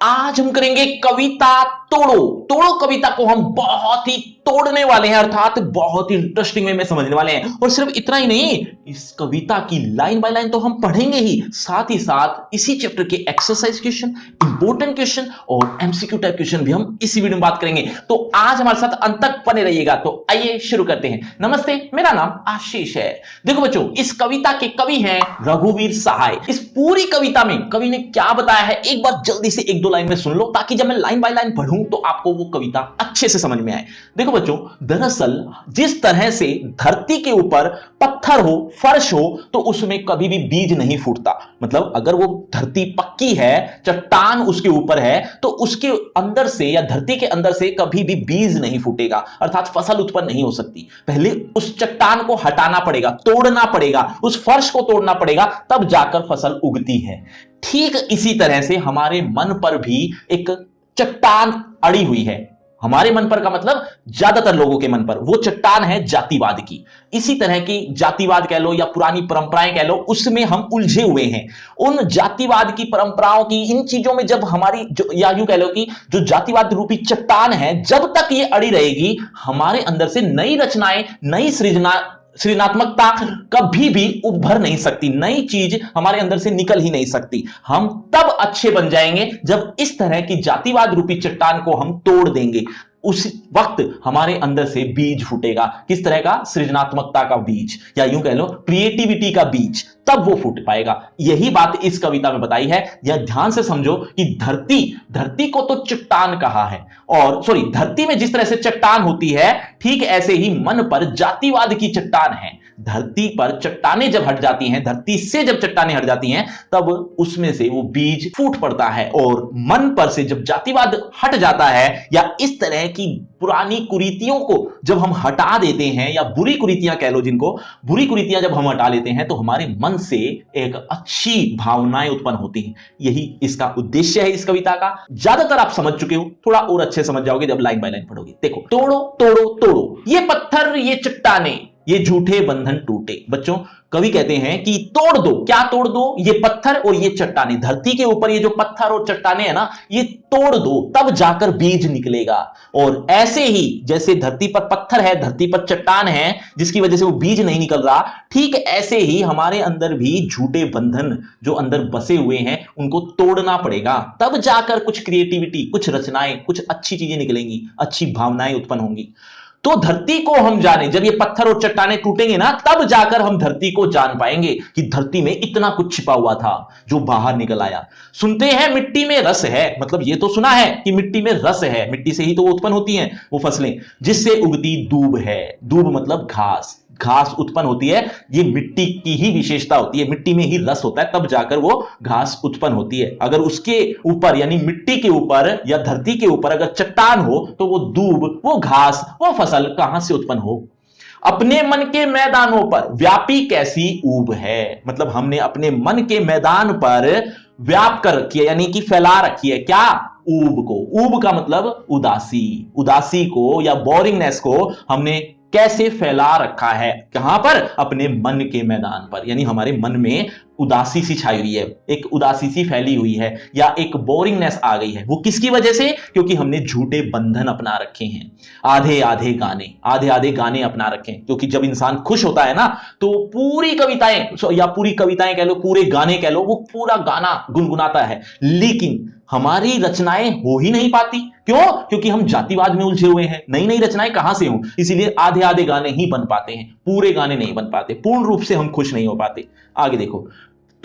आज हम करेंगे कविता तोड़ो। तोड़ो कविता को हम बहुत ही तोड़ने वाले हैं, अर्थात बहुत ही इंटरेस्टिंग वे में समझने वाले हैं। और सिर्फ इतना ही नहीं, इस कविता की लाइन बाय लाइन तो हम पढ़ेंगे ही साथ इसी चैप्टर के एक्सरसाइज क्वेश्चन, इंपॉर्टेंट क्वेश्चन और एमसीक्यू टाइप क्वेश्चन भी हम इसी वीडियो में बात करेंगे। तो आज हमारे साथ अंत तक बने रहिएगा। तो आइए शुरू करते हैं। नमस्ते, मेरा नाम आशीष है। देखो बच्चों, इस कविता के कवि हैं रघुवीर सहाय। इस पूरी कविता में कवि ने क्या बताया है, एक बार जल्दी से एक दो लाइन में सुन लो, ताकि जब मैं लाइन बाय लाइन पढ़ूं तो आपको वो कविता अच्छे से समझ में आए। देखो बच्चों, दरअसल जिस तरह से धरती के ऊपर पत्थर हो, फर्श हो, तो उसमें कभी भी बीज नहीं फूटता। मतलब अगर वो धरती पक्की है, चट्टान उसके ऊपर है, तो उसके अंदर से या धरती के अंदर से कभी भी बीज नहीं फूटेगा, अर्थात फसल उत्पन्न नहीं हो सकती। पहले उस चट्टान को हटाना पड़ेगा, तोड़ना पड़ेगा, उस फर्श को तोड़ना पड़ेगा, तब जाकर फसल उगती है। ठीक इसी तरह से हमारे मन पर भी एक चट्टान अड़ी हुई है। हमारे मन पर का मतलब ज्यादातर लोगों के मन पर वो चट्टान है जातिवाद की। इसी तरह की जातिवाद कह लो या पुरानी परंपराएं कह लो, उसमें हम उलझे हुए हैं। उन जातिवाद की परंपराओं की, इन चीजों में जब हमारी या यूं कह लो कि जो जातिवाद रूपी चट्टान है, जब तक ये अड़ी रहेगी, हमारे अंदर से नई रचनाएं, नई सृजनात्मकता कभी भी उभर नहीं सकती। नई चीज हमारे अंदर से निकल ही नहीं सकती। हम तब अच्छे बन जाएंगे जब इस तरह की जातिवाद रूपी चट्टान को हम तोड़ देंगे। उस वक्त हमारे अंदर से बीज फूटेगा। किस तरह का? सृजनात्मकता का बीज, या यूं कह लो क्रिएटिविटी का बीज। तब वो फूट पाएगा। यही बात इस कविता में बताई है। यह ध्यान से समझो कि धरती को तो चट्टान कहा है, और सॉरी, धरती में जिस तरह से चट्टान होती है, ठीक ऐसे ही मन पर जातिवाद की चट्टान है। धरती पर चट्टानें जब हट जाती हैं, धरती से जब चट्टानें हट जाती हैं, तब उसमें से वो बीज फूट पड़ता है। और मन पर से जब जातिवाद हट जाता है, या इस तरह की पुरानी कुरीतियों को जब हम हटा देते हैं, या बुरी कुरीतियां कह लो जिनको, बुरी कुरीतियां जब हम हटा लेते हैं, तो हमारे मन से एक अच्छी भावनाएं उत्पन्न होती हैं। यही इसका उद्देश्य है इस कविता का। ज्यादातर आप समझ चुके हो, थोड़ा और अच्छे समझ जाओगे जब लाइन बाय लाइन पढ़ोगे। देखो, तोड़ो तोड़ो तोड़ो, ये पत्थर ये चट्टाने, ये झूठे बंधन टूटे। बच्चों, कवि कहते हैं कि तोड़ दो। क्या तोड़ दो? ये पत्थर और ये चट्टाने, धरती के ऊपर ये जो पत्थर और चट्टाने हैं ना, ये तोड़ दो, तब जाकर बीज निकलेगा। और ऐसे ही जैसे धरती पर पत्थर है, धरती पर चट्टान है, जिसकी वजह से वो बीज नहीं निकल रहा, ठीक ऐसे ही हमारे अंदर भी झूठे बंधन जो अंदर बसे हुए हैं, उनको तोड़ना पड़ेगा। तब जाकर कुछ क्रिएटिविटी, कुछ रचनाएं, कुछ अच्छी चीजें निकलेंगी, अच्छी भावनाएं उत्पन्न होंगी। तो धरती को हम जाने, जब ये पत्थर और चट्टानें टूटेंगे ना, तब जाकर हम धरती को जान पाएंगे कि धरती में इतना कुछ छिपा हुआ था जो बाहर निकल आया। सुनते हैं मिट्टी में रस है, मतलब ये तो सुना है कि मिट्टी में रस है, मिट्टी से ही तो वो उत्पन्न होती हैं वो फसलें, जिससे उगती दूब है। दूब मतलब घास, घास उत्पन्न होती है। ये मिट्टी की ही विशेषता होती है, मिट्टी में ही रस होता है, तब जाकर वो घास उत्पन्न होती है। अगर उसके ऊपर, यानी मिट्टी के ऊपर या धरती के ऊपर अगर चट्टान हो, तो वो दूब, वो घास, वो फसल कहां से उत्पन्न हो? अपने मन के मैदानों पर व्यापी कैसी ऊब है। मतलब हमने अपने मन के मैदान पर व्याप कर रखी है, यानी कि फैला रखी है। क्या? ऊब को। ऊब का मतलब उदासी। उदासी को या बोरिंगनेस को हमने कैसे फैला रखा है? कहां पर? अपने मन के मैदान पर। यानी हमारे मन में उदासी सी छाई हुई है, एक उदासी सी फैली हुई है, या एक बोरिंगनेस आ गई है। वो किसकी वजह से? क्योंकि हमने झूठे बंधन अपना रखे हैं। आधे आधे गाने अपना रखे हैं। क्योंकि जब इंसान खुश होता है ना, तो पूरी कविताएं, या पूरी कविताएं कह लो, पूरे गाने कह लो, वो पूरा गाना गुनगुनाता है। लेकिन हमारी रचनाएं हो ही नहीं पाती। क्यों? क्योंकि हम जातिवाद में उलझे हुए हैं। नई नई रचनाएं कहां से हों? इसीलिए आधे आधे गाने ही बन पाते हैं, पूरे गाने नहीं बन पाते, पूर्ण रूप से हम खुश नहीं हो पाते। आगे देखो,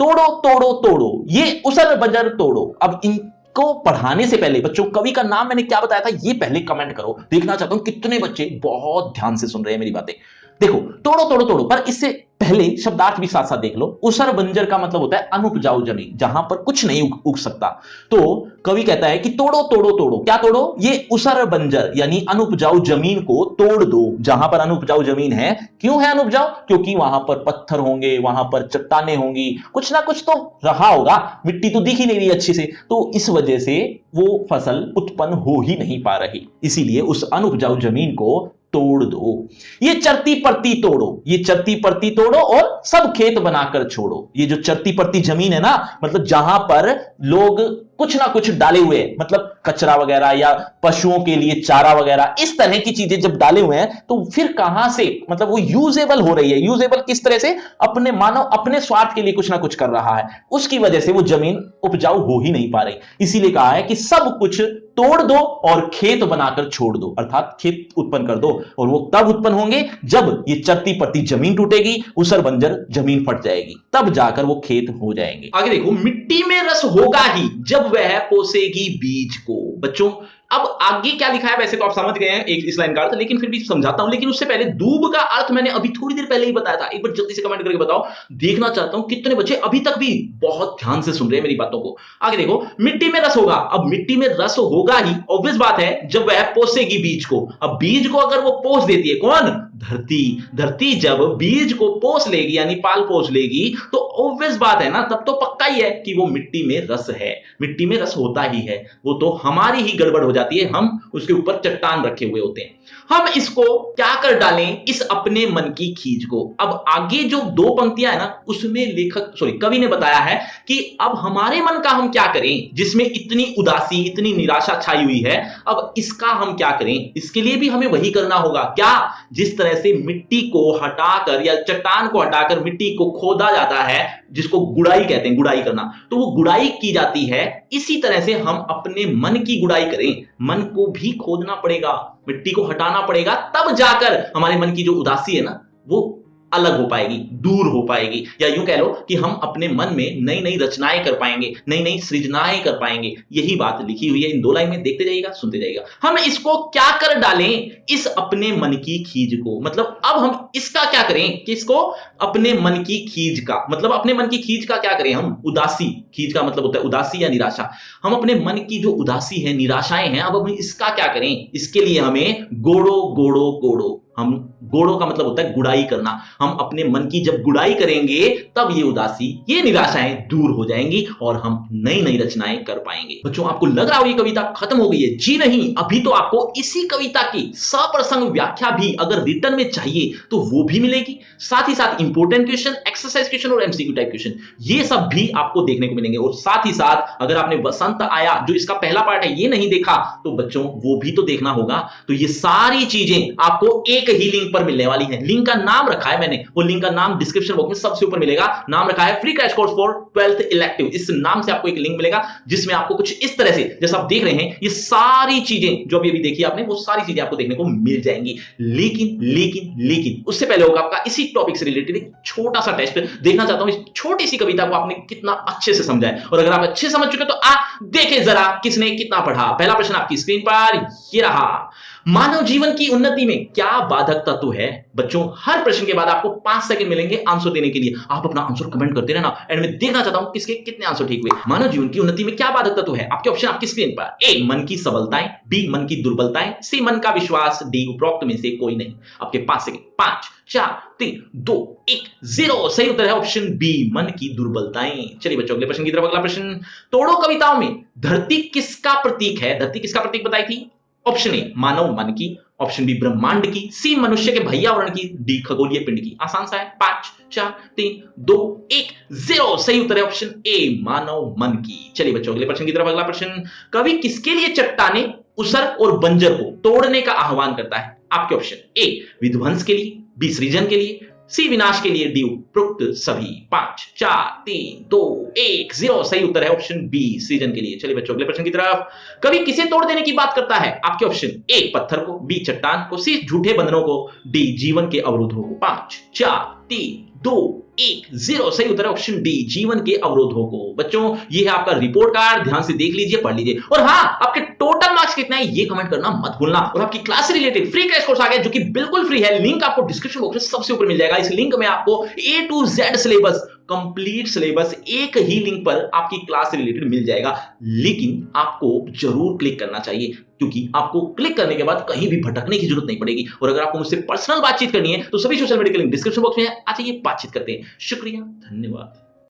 तोड़ो तोड़ो तोड़ो, ये उसर बजर तोड़ो। अब इनको पढ़ाने से पहले बच्चों, कवि का नाम मैंने क्या बताया था, ये पहले कमेंट करो। देखना चाहता हूं कितने बच्चे बहुत ध्यान से सुन रहे हैं मेरी बातें। देखो, तोड़ो तोड़ो तोड़ो, पर इससे पहले शब्दार्थ भी साथ साथ देख लो। उसर बंजर का मतलब होता है अनुपजाऊ जमीन, जहां पर कुछ नहीं उग सकता। तो कवि कहता है कि तोड़ो तोड़ो तोड़ो। क्या तोड़ो? ये उसर बंजर यानी अनुपजाऊ जमीन को तोड़ दो। जहां पर अनुपजाऊ जमीन है, क्यों है अनुपजाऊ? क्योंकि वहां पर पत्थर होंगे, वहां पर चट्टाने होंगी, कुछ ना कुछ तो रहा होगा, मिट्टी तो दिख ही नहीं रही अच्छी से, तो इस वजह से वो फसल उत्पन्न हो ही नहीं पा रही। इसीलिए उस अनुपजाऊ जमीन को तोड़ दो। ये चरती परती तोड़ो, ये चरती परती तोड़ो और सब खेत बनाकर छोड़ो। ये जो चरती परती जमीन है ना, मतलब जहां पर लोग कुछ ना कुछ डाले हुए हैं, मतलब कचरा वगैरह या पशुओं के लिए चारा वगैरह, इस तरह की चीजें जब डाले हुए हैं तो फिर कहां से, मतलब वो यूजेबल हो रही है। यूजेबल किस तरह से? अपने मानव अपने स्वार्थ के लिए कुछ ना कुछ कर रहा है, उसकी वजह से वो जमीन उपजाऊ हो ही नहीं पा रही। इसीलिए कहा है कि सब कुछ तोड़ दो और खेत बनाकर छोड़ दो, अर्थात खेत उत्पन्न कर दो। और वो तब उत्पन्न होंगे जब ये चरती पड़ती जमीन टूटेगी, उसर बंजर जमीन फट जाएगी, तब जाकर वो खेत हो जाएंगे। आगे देखो, मिट्टी में रस होगा ही जब वह पोसेगी बीज को। बच्चों अब आगे क्या लिखा है वैसे तो आप समझ गए हैं एक इस लाइन का अर्थ, लेकिन फिर भी समझाता हूं। लेकिन उससे पहले दूब का अर्थ मैंने अभी थोड़ी देर पहले ही बताया था, एक बार जल्दी से कमेंट करके बताओ। देखना चाहता हूं कितने बच्चे अभी तक भी बहुत ध्यान से सुन रहे हैं मेरी बातों को। आगे देखो, मिट्टी में रस होगा। अब मिट्टी में रस होगा ही, ऑब्वियस बात है, जब वह पोसेगी बीज को। अब बीज को अगर वो पोस देती है, कौन? धरती। धरती जब बीज को पोस लेगी यानी पाल पोस लेगी, तो ऑब्वियस बात है ना, तब तो पक्का ही है कि वो मिट्टी में रस है, मिट्टी में रस होता ही है। वो तो हमारी ही गड़बड़ हो जाती है, हम उसके ऊपर चट्टान रखे हुए होते हैं। हम इसको क्या कर डालें, इस अपने मन की खींच को। अब आगे जो दो पंक्तियां है ना, उसमें कवि ने बताया है कि अब हमारे मन का हम क्या करें, जिसमें इतनी उदासी इतनी निराशा छाई हुई है। अब इसका हम क्या करें? इसके लिए भी हमें वही करना होगा, क्या? जिस तरह से मिट्टी को हटाकर या चट्टान को हटाकर मिट्टी को खोदा जाता है, जिसको गुड़ाई कहते हैं, गुड़ाई करना, तो वो गुड़ाई की जाती है। इसी तरह से हम अपने मन की गुड़ाई करें, मन को भी खोदना पड़ेगा, मिट्टी को हटाना पड़ेगा, तब जाकर हमारे मन की जो उदासी है ना, वो अलग हो पाएगी, दूर हो पाएगी। या यूं कह लो कि हम अपने मन में नई नई रचनाएं कर पाएंगे, नई नई सृजनाएं कर पाएंगे। यही बात लिखी हुई है इन दो लाइन में, देखते जाइएगा, सुनते जाइएगा। हम इसको क्या कर डालें, इस अपने मन की खींच को। मतलब अब हम इसका क्या करें, किसको? अपने मन की खींच का। मतलब अपने मन की खींच का क्या करें हम? उदासी। खींच का मतलब होता है उदासी या निराशा। हम अपने मन की जो उदासी है, निराशाएं हैं, अब हम इसका क्या करें? इसके लिए हमें गोड़ो गोड़ो गोड़ो, हम गोड़ों का मतलब होता है गुड़ाई करना। हम अपने मन की जब गुड़ाई करेंगे, तब ये उदासी, ये निराशाएं दूर हो जाएंगी और हम नई नई रचनाएं कर पाएंगे। बच्चों आपको लग रहा हो ये कविता खत्म हो गई है? जी नहीं, अभी तो आपको इसी कविता की सप्रसंग व्याख्या भी अगर रिटर्न में चाहिए तो वो भी मिलेगी। साथ ही साथ इंपोर्टेंट क्वेश्चन, एक्सरसाइज क्वेश्चन और एमसीक्यू टाइप क्वेश्चन, ये सब भी आपको देखने को मिलेंगे। और साथ ही साथ अगर आपने बसंत आया जो इसका पहला पार्ट है ये नहीं देखा, तो बच्चों वो भी तो देखना होगा। तो ये सारी चीजें आपको एक ही लिंक पर मिलने वाली है। लिंक का नाम रखा है मैंने, वो लिंक का नाम डिस्क्रिप्शन बॉक्स में सबसे ऊपर मिलेगा। नाम रखा है free crash course for 12th elective. इस नाम से आपको एक लिंक मिलेगा जिसमें आपको कुछ इस तरह से, जैसा आप देख रहे हैं, ये सारी चीजें जो अभी देखी आपने, वो सारी चीजें आपको देखने को मिल जाएंगी। लेकिन लेकिन लेकिन उससे पहले होगा आपका इसी टॉपिक से रिलेटेड एक छोटा सा टेस्ट। देखना चाहता हूं इस छोटी सी कविता को आपने कितना अच्छे से समझा है। और अगर आप अच्छे समझ चुके तो देखें जरा किसने कितना पढ़ा। पहला प्रश्न आपकी स्क्रीन पर ये रहा। मानव जीवन की उन्नति में क्या बाधक तत्व है? बच्चों हर प्रश्न के बाद आपको 5 सेकंड मिलेंगे आंसर देने के लिए। आप अपना आंसर कमेंट करते रहना, एंड मैं देखना चाहता हूं किसके कितने आंसर ठीक हुए। मानव जीवन की उन्नति में क्या बाधक तत्व है? आपके ऑप्शन आपकी स्क्रीन पर। ए मन की सबलताएं, बी मन की दुर्बलताएं, सी मन का विश्वास, डी उपरोक्त में से कोई नहीं। आपके 5 सेकंड, 5 4 3 2 1 0। सही उत्तर है ऑप्शन बी, मन की दुर्बलताएं। चलिए बच्चों अगले प्रश्न की तरफ। अगला प्रश्न, तोड़ो कविताओं में धरती किसका प्रतीक है? धरती किसका प्रतीक बताई थी? ऑप्शन ए मानव मन की, ऑप्शन बी ब्रह्मांड की, सी मनुष्य के भैयावरण की, डी खगोलीय पिंड की। आसान सा है। 5 4 3 2 1 0। सही उत्तर है ऑप्शन ए मानव मन की। चलिए बच्चों अगले प्रश्न की तरफ। अगला प्रश्न, कवि किसके लिए चट्टाने, उसर और बंजर को तोड़ने का आह्वान करता है? आपके ऑप्शन ए विध्वंस के लिए, बी सृजन के लिए, सी विनाश के लिए, डी उपरोक्त सभी। 5 4 3 2 1 0। सही उत्तर है ऑप्शन बी सृजन के लिए। चलिए बच्चों अगले प्रश्न की तरफ। कवि किसे तोड़ देने की बात करता है? आपके ऑप्शन ए पत्थर को, बी चट्टान को, सी झूठे बंधनों को, डी जीवन के अवरोधों को। 5 4 3 2 1 0। सही उत्तर है ऑप्शन डी जीवन के अवरोधों को। बच्चों ये है आपका रिपोर्ट कार्ड, ध्यान से देख लीजिए, पढ़ लीजिए। और हाँ, आपके टोटल मार्क्स कितने हैं ये कमेंट करना मत भूलना। और आपकी क्लास से रिलेटेड फ्री क्रैश कोर्स आ गया जो कि बिल्कुल फ्री है। लिंक आपको डिस्क्रिप्शन बॉक्स में सबसे ऊपर मिल जाएगा। इस लिंक में आपको A to Z syllabus, complete syllabus एक ही लिंक पर आपकी क्लास से रिलेटेड मिल जाएगा। लेकिन आपको जरूर क्लिक करना चाहिए, क्योंकि आपको क्लिक करने के बाद कहीं भी भटकने की जरूरत नहीं पड़ेगी। और अगर आपको मुझसे पर्सनल बातचीत करनी है तो सभी सोशल मीडिया के लिंक डिस्क्रिप्शन बॉक्स में है, आ जाइए बातचीत करते हैं। शुक्रिया, धन्यवाद।